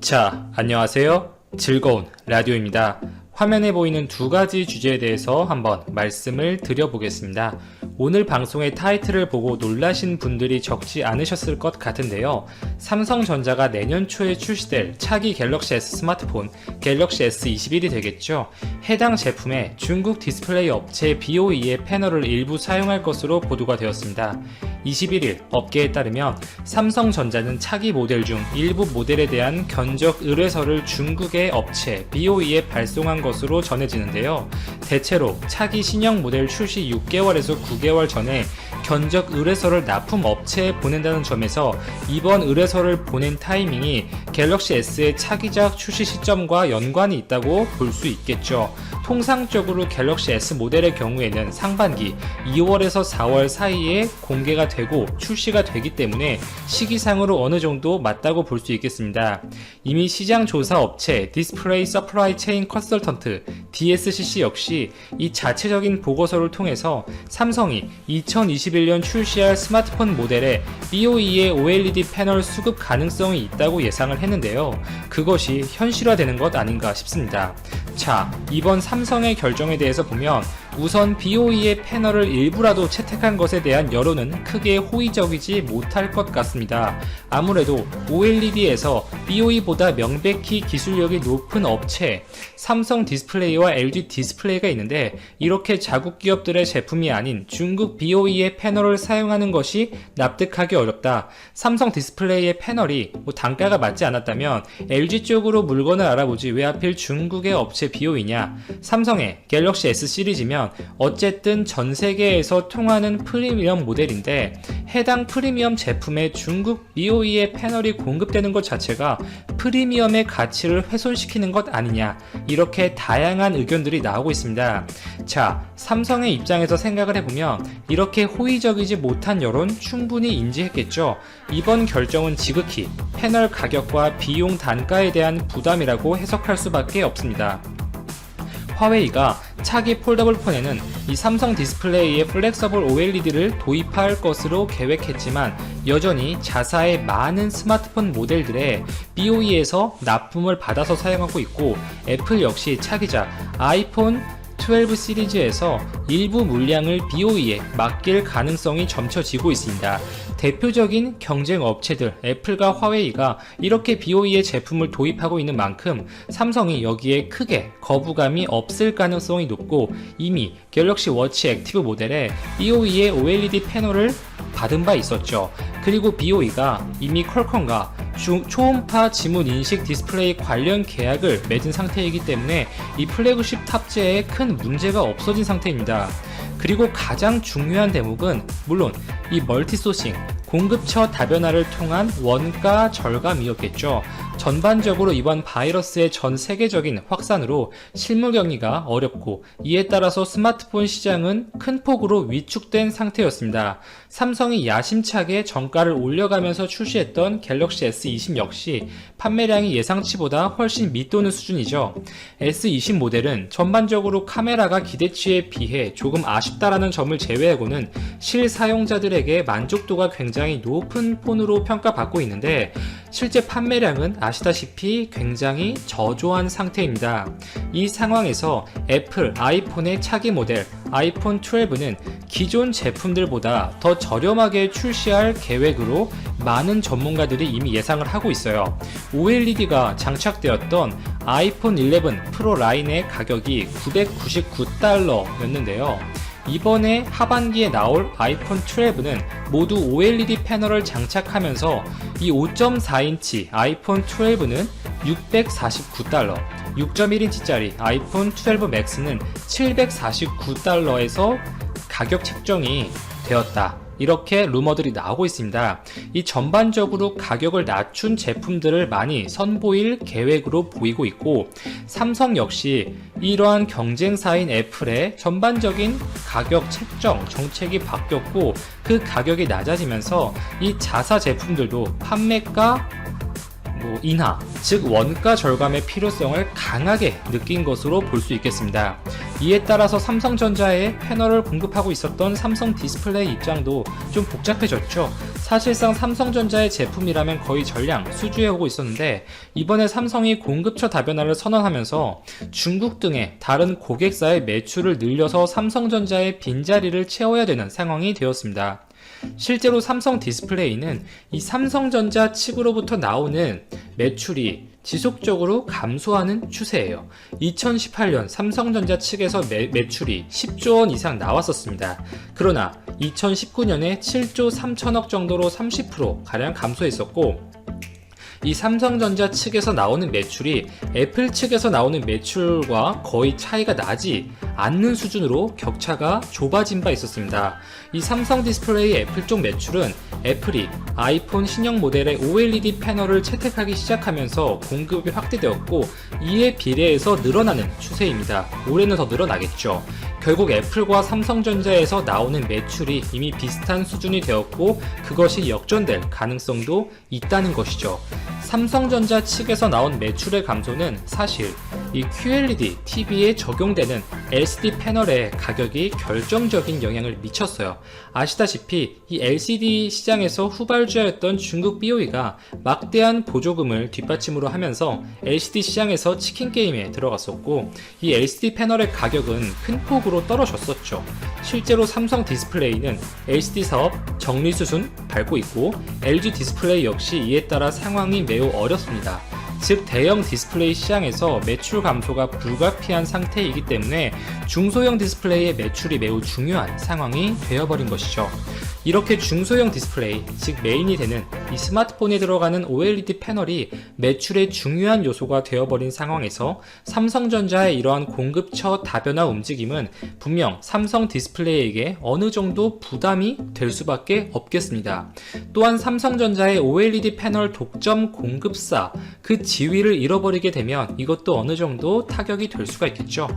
자, 안녕하세요. 즐거운 라디오입니다. 화면에 보이는 두 가지 주제에 대해서 한번 말씀을 드려보겠습니다. 오늘 방송의 타이틀을 보고 놀라신 분들이 적지 않으셨을 것 같은데요. 삼성전자가 내년 초에 출시될 차기 갤럭시 S 스마트폰 갤럭시 S21이 되겠죠. 해당 제품에 중국 디스플레이 업체 BOE의 패널을 일부 사용할 것으로 보도가 되었습니다. 21일 업계에 따르면 삼성전자는 차기 모델 중 일부 모델에 대한 견적 의뢰서를 중국의 업체 BOE에 발송한 것으로 전해지는데요. 대체로 차기 신형 모델 출시 6개월에서 9개월 전에 견적 의뢰서를 납품 업체에 보낸다는 점에서 이번 의뢰서를 보낸 타이밍이 갤럭시 S의 차기작 출시 시점과 연관이 있다고 볼 수 있겠죠. 통상적으로 갤럭시 S 모델의 경우에는 상반기 2월에서 4월 사이에 공개가 되고 출시가 되기 때문에 시기상으로 어느 정도 맞다고 볼 수 있겠습니다. 이미 시장 조사 업체 디스플레이 서플라이 체인 컨설턴트 DSCC 역시 이 자체적인 보고서를 통해서 삼성이 2021년 출시할 스마트폰 모델에 BOE의 OLED 패널 수급 가능성이 있다고 예상을 했는데요. 그것이 현실화되는 것 아닌가 싶습니다. 자, 이번 삼성의 결정에 대해서 보면 우선 BOE의 패널을 일부라도 채택한 것에 대한 여론은 크게 호의적이지 못할 것 같습니다. 아무래도 OLED에서 BOE보다 명백히 기술력이 높은 업체 삼성 디스플레이와 LG 디스플레이가 있는데 이렇게 자국 기업들의 제품이 아닌 중국 BOE의 패널을 사용하는 것이 납득하기 어렵다. 삼성 디스플레이의 패널이 단가가 맞지 않았다면 LG 쪽으로 물건을 알아보지 왜 하필 중국의 업체 BOE냐. 삼성의 갤럭시 S 시리즈면 어쨌든 전 세계에서 통하는 프리미엄 모델인데 해당 프리미엄 제품에 중국 BOE의 패널이 공급되는 것 자체가 프리미엄의 가치를 훼손시키는 것 아니냐, 이렇게 다양한 의견들이 나오고 있습니다. 자, 삼성의 입장에서 생각을 해보면 이렇게 호의적이지 못한 여론 충분히 인지했겠죠. 이번 결정은 지극히 패널 가격과 비용 단가에 대한 부담이라고 해석할 수밖에 없습니다. 화웨이가 차기 폴더블 폰에는 이 삼성 디스플레이의 플렉서블 OLED를 도입할 것으로 계획했지만 여전히 자사의 많은 스마트폰 모델들에 BOE에서 납품을 받아서 사용하고 있고, 애플 역시 차기작 아이폰 12 시리즈에서 일부 물량을 BOE에 맡길 가능성이 점쳐지고 있습니다. 대표적인 경쟁 업체들 애플과 화웨이가 이렇게 BOE의 제품을 도입하고 있는 만큼 삼성이 여기에 크게 거부감이 없을 가능성이 높고, 이미 갤럭시 워치 액티브 모델에 BOE의 OLED 패널을 받은 바 있었죠. 그리고 BOE가 이미 퀄컴과 초음파 지문 인식 디스플레이 관련 계약을 맺은 상태이기 때문에 이 플래그십 탑재에 큰 문제가 없어진 상태입니다. 그리고 가장 중요한 대목은 물론 이 멀티소싱, 공급처 다변화를 통한 원가 절감이었겠죠. 전반적으로 이번 바이러스의 전 세계적인 확산으로 실물 경기가 어렵고 이에 따라서 스마트폰 시장은 큰 폭으로 위축된 상태였습니다. 삼성이 야심차게 정가를 올려가면서 출시했던 갤럭시 S20 역시 판매량이 예상치보다 훨씬 밑도는 수준이죠. S20 모델은 전반적으로 카메라가 기대치에 비해 조금 아쉽다라는 점을 제외하고는 실사용자들에게 만족도가 굉장히 높은 폰으로 평가받고 있는데 실제 판매량은 아시다시피 굉장히 저조한 상태입니다. 이 상황에서 애플 아이폰의 차기 모델 아이폰 12는 기존 제품들보다 더 저렴하게 출시할 계획으로 많은 전문가들이 이미 예상을 하고 있어요. OLED가 장착되었던 아이폰 11 프로 라인의 가격이 $999였는데요. 이번에 하반기에 나올 아이폰 12는 모두 OLED 패널을 장착하면서 이 5.4인치 아이폰 12는 $649, 6.1인치짜리 아이폰 12 맥스는 $749에서 가격 책정이 되었다. 이렇게 루머들이 나오고 있습니다. 이 전반적으로 가격을 낮춘 제품들을 많이 선보일 계획으로 보이고 있고, 삼성 역시 이러한 경쟁사인 애플의 전반적인 가격 책정 정책이 바뀌었고 그 가격이 낮아지면서 이 자사 제품들도 판매가 인하, 즉 원가 절감의 필요성을 강하게 느낀 것으로 볼 수 있겠습니다. 이에 따라서 삼성전자에 패널을 공급하고 있었던 삼성 디스플레이 입장도 좀 복잡해졌죠. 사실상 삼성전자의 제품이라면 거의 전량 수주해오고 있었는데 이번에 삼성이 공급처 다변화를 선언하면서 중국 등의 다른 고객사의 매출을 늘려서 삼성전자의 빈자리를 채워야 되는 상황이 되었습니다. 실제로 삼성 디스플레이는 이 삼성전자 측으로부터 나오는 매출이 지속적으로 감소하는 추세예요. 2018년 삼성전자 측에서 매출이 10조 원 이상 나왔었습니다. 그러나 2019년에 7조 3천억 정도로 30%가량 감소했었고, 이 삼성전자 측에서 나오는 매출이 애플 측에서 나오는 매출과 거의 차이가 나지 않는 수준으로 격차가 좁아진 바 있었습니다. 이 삼성 디스플레이 애플 쪽 매출은 애플이 아이폰 신형 모델의 OLED 패널을 채택하기 시작하면서 공급이 확대되었고, 이에 비례해서 늘어나는 추세입니다. 올해는 더 늘어나겠죠. 결국 애플과 삼성전자에서 나오는 매출이 이미 비슷한 수준이 되었고, 그것이 역전될 가능성도 있다는 것이죠. 삼성전자 측에서 나온 매출의 감소는 사실 이 QLED TV에 적용되는 LCD 패널의 가격이 결정적인 영향을 미쳤어요. 아시다시피 이 LCD 시장에서 후발주자였던 중국 BOE가 막대한 보조금을 뒷받침으로 하면서 LCD 시장에서 치킨 게임에 들어갔었고, 이 LCD 패널의 가격은 큰 폭으로 떨어졌었죠. 실제로 삼성 디스플레이는 LCD 사업 정리 수순 밟고 있고, LG 디스플레이 역시 이에 따라 상황이 매우 어렵습니다. 즉 대형 디스플레이 시장에서 매출 감소가 불가피한 상태이기 때문에 중소형 디스플레이의 매출이 매우 중요한 상황이 되어버린 것이죠. 이렇게 중소형 디스플레이, 즉 메인이 되는 이 스마트폰에 들어가는 OLED 패널이 매출의 중요한 요소가 되어버린 상황에서 삼성전자의 이러한 공급처 다변화 움직임은 분명 삼성 디스플레이에게 어느 정도 부담이 될 수밖에 없겠습니다. 또한 삼성전자의 OLED 패널 독점 공급사, 그 지위를 잃어버리게 되면 이것도 어느 정도 타격이 될 수가 있겠죠.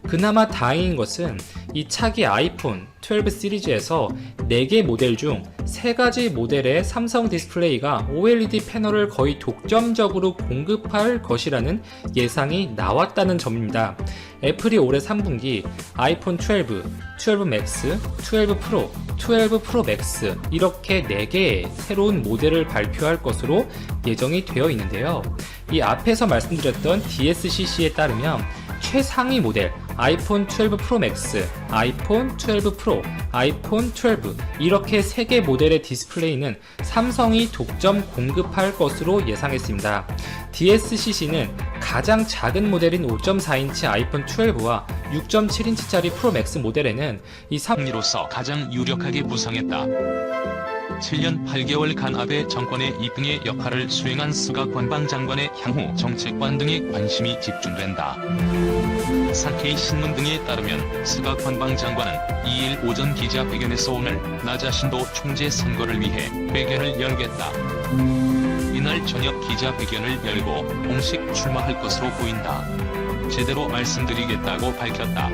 그나마 다행인 것은 이 차기 아이폰 12 시리즈에서 4개 모델 중 3가지 모델의 삼성 디스플레이가 OLED 패널을 거의 독점적으로 공급할 것이라는 예상이 나왔다는 점입니다. 애플이 올해 3분기 아이폰 12, 12 맥스, 12 프로, 12 프로 맥스 이렇게 4개의 새로운 모델을 발표할 것으로 예정이 되어 있는데요. 이 앞에서 말씀드렸던 DSCC에 따르면 최상위 모델 아이폰 12 프로 맥스, 아이폰 12 프로, 아이폰 12 이렇게 3개 모델의 디스플레이는 삼성이 독점 공급할 것으로 예상했습니다. DSCC는 가장 작은 모델인 5.4인치 아이폰 12와 6.7인치짜리 프로 맥스 모델에는 이 승리로서 가장 유력하게 부상했다. 7년 8개월간 아베 정권의 이등의 역할을 수행한 스가 관방장관의 향후 정책관 등에 관심이 집중된다. 사케이 신문 등에 따르면 스가 관방장관은 2일 오전 기자회견에서 오늘 나 자신도 총재 선거를 위해 회견을 열겠다. 이날 저녁 기자회견을 열고 공식 출마할 것으로 보인다. 제대로 말씀드리겠다고 밝혔다.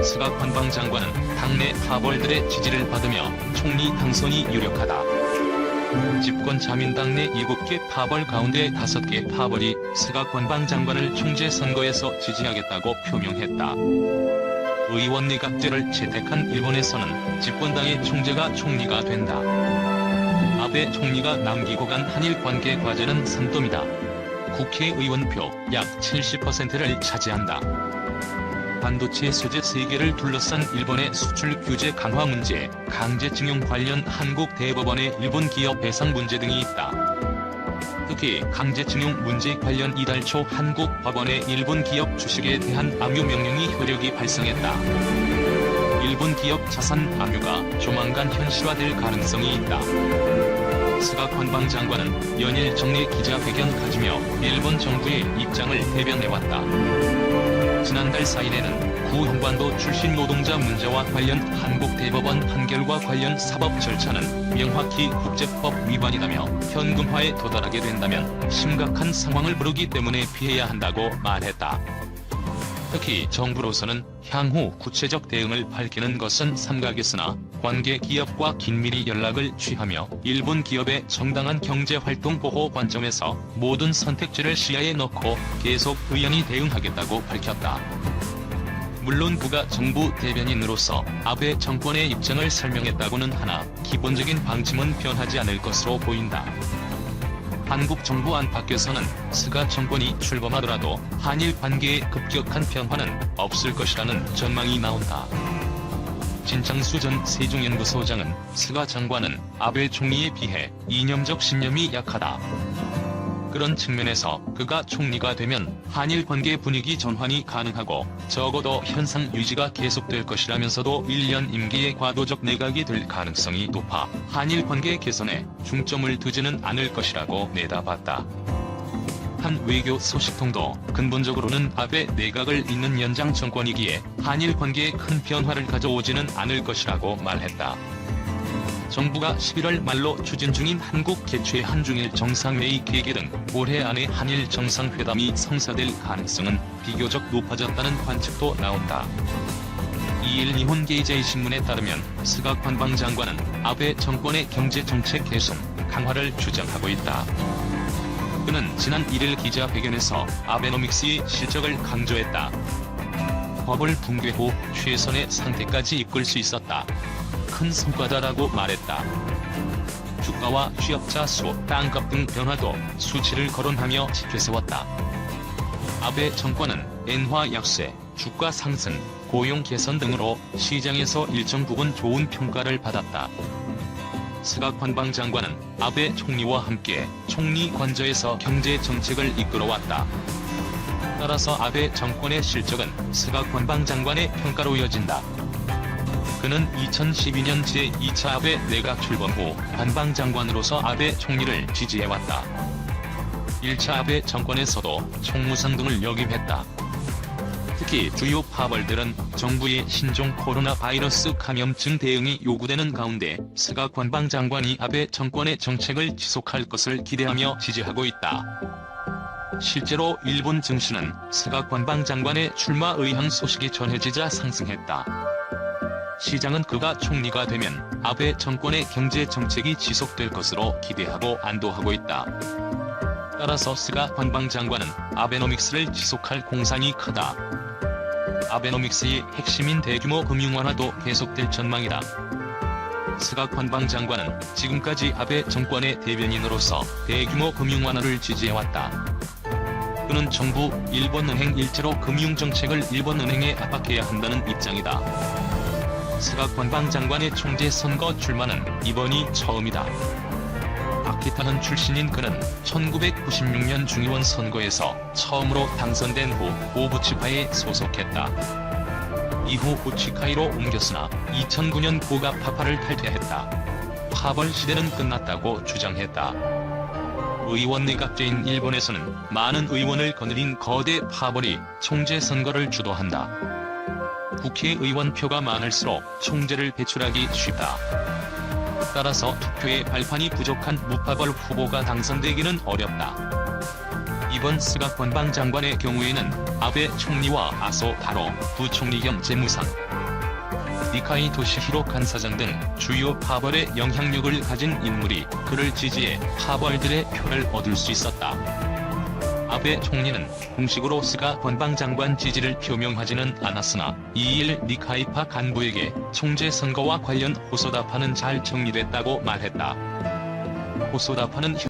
스가 관방장관은 당내 하벌들의 지지를 받으며 총리 당선이 유력하다. 집권 자민당 내 7개 하벌 가운데 5개 하벌이 스가 관방장관을 총재 선거에서 지지하겠다고 표명했다. 의원 내각제를 채택한 일본에서는 집권당의 총재가 총리가 된다. 아베 총리가 남기고 간 한일 관계 과제는 산더미다. 국회의원표 약 70%를 차지한다. 반도체 소재 세계를 둘러싼 일본의 수출 규제 강화 문제, 강제징용 관련 한국 대법원의 일본 기업 배상 문제 등이 있다. 특히 강제징용 문제 관련 이달 초 한국 법원의 일본 기업 주식에 대한 압류 명령이 효력이 발생했다. 일본 기업 자산 압류가 조만간 현실화될 가능성이 있다. 스가 관방장관은 연일 정례 기자회견 가지며 일본 정부의 입장을 대변해왔다. 지난달 4일에는 구 한반도 출신 노동자 문제와 관련 한국 대법원 판결과 관련 사법 절차는 명확히 국제법 위반이라며 현금화에 도달하게 된다면 심각한 상황을 부르기 때문에 피해야 한다고 말했다. 특히 정부로서는 향후 구체적 대응을 밝히는 것은 삼가겠으나 관계 기업과 긴밀히 연락을 취하며 일본 기업의 정당한 경제활동 보호 관점에서 모든 선택지를 시야에 넣고 계속 의연히 대응하겠다고 밝혔다. 물론 그가 정부 대변인으로서 아베 정권의 입장을 설명했다고는 하나 기본적인 방침은 변하지 않을 것으로 보인다. 한국 정부 안팎에서는 스가 정권이 출범하더라도 한일 관계의 급격한 변화는 없을 것이라는 전망이 나온다. 진창수 전 세종연구소장은 스가 장관은 아베 총리에 비해 이념적 신념이 약하다. 그런 측면에서 그가 총리가 되면 한일 관계 분위기 전환이 가능하고 적어도 현상 유지가 계속될 것이라면서도 1년 임기의 과도적 내각이 될 가능성이 높아 한일 관계 개선에 중점을 두지는 않을 것이라고 내다봤다. 한 외교 소식통도 근본적으로는 아베 내각을 잇는 연장 정권이기에 한일 관계에 큰 변화를 가져오지는 않을 것이라고 말했다. 정부가 11월 말로 추진 중인 한국 개최 한중일 정상회의 계기 등 올해 안에 한일 정상회담이 성사될 가능성은 비교적 높아졌다는 관측도 나온다. 2일 니혼 게이제이 신문에 따르면 스가 관방장관은 아베 정권의 경제정책 개선, 강화를 주장하고 있다. 그는 지난 1일 기자회견에서 아베노믹스의 실적을 강조했다. 버블 붕괴 후 최선의 상태까지 이끌 수 있었다. 큰 성과다라고 말했다. 주가와 취업자 수, 땅값 등 변화도 수치를 거론하며 지켜세웠다. 아베 정권은 엔화 약세, 주가 상승, 고용 개선 등으로 시장에서 일정 부분 좋은 평가를 받았다. 스가 관방장관은 아베 총리와 함께 총리 관저에서 경제 정책을 이끌어왔다. 따라서 아베 정권의 실적은 스가 관방장관의 평가로 이어진다. 그는 2012년 제2차 아베 내각 출범 후 관방장관으로서 아베 총리를 지지해왔다. 1차 아베 정권에서도 총무상 등을 역임했다. 특히 주요 파벌들은 정부의 신종 코로나 바이러스 감염증 대응이 요구되는 가운데 스가 관방장관이 아베 정권의 정책을 지속할 것을 기대하며 지지하고 있다. 실제로 일본 증시는 스가 관방장관의 출마 의향 소식이 전해지자 상승했다. 시장은 그가 총리가 되면 아베 정권의 경제 정책이 지속될 것으로 기대하고 안도하고 있다. 따라서 스가 관방장관은 아베노믹스를 지속할 공산이 크다. 아베노믹스의 핵심인 대규모 금융 완화도 계속될 전망이다. 스가 관방장관은 지금까지 아베 정권의 대변인으로서 대규모 금융 완화를 지지해왔다. 그는 정부, 일본은행 일제로 금융정책을 일본은행에 압박해야 한다는 입장이다. 스가 관방장관의 총재 선거 출마는 이번이 처음이다. 아키타현 출신인 그는 1996년 중의원 선거에서 처음으로 당선된 후 오부치파에 소속했다. 이후 우치카이로 옮겼으나 2009년 고가파파를 탈퇴했다. 파벌 시대는 끝났다고 주장했다. 의원 내각제인 일본에서는 많은 의원을 거느린 거대 파벌이 총재 선거를 주도한다. 국회의원 표가 많을수록 총재를 배출하기 쉽다. 따라서 투표에 발판이 부족한 무파벌 후보가 당선되기는 어렵다. 이번 스가 관방장관의 경우에는 아베 총리와 아소 타로 부총리 겸 재무상, 니카이 토시히로 간사장 등 주요 파벌의 영향력을 가진 인물이 그를 지지해 파벌들의 표를 얻을 수 있었다. 아베 총리는 공식으로 스가 관방장관 지지를 표명하지는 않았으나 2일 니카이파 간부에게 총재 선거와 관련 호소다파는 잘 정리됐다고 말했다. 호소다파는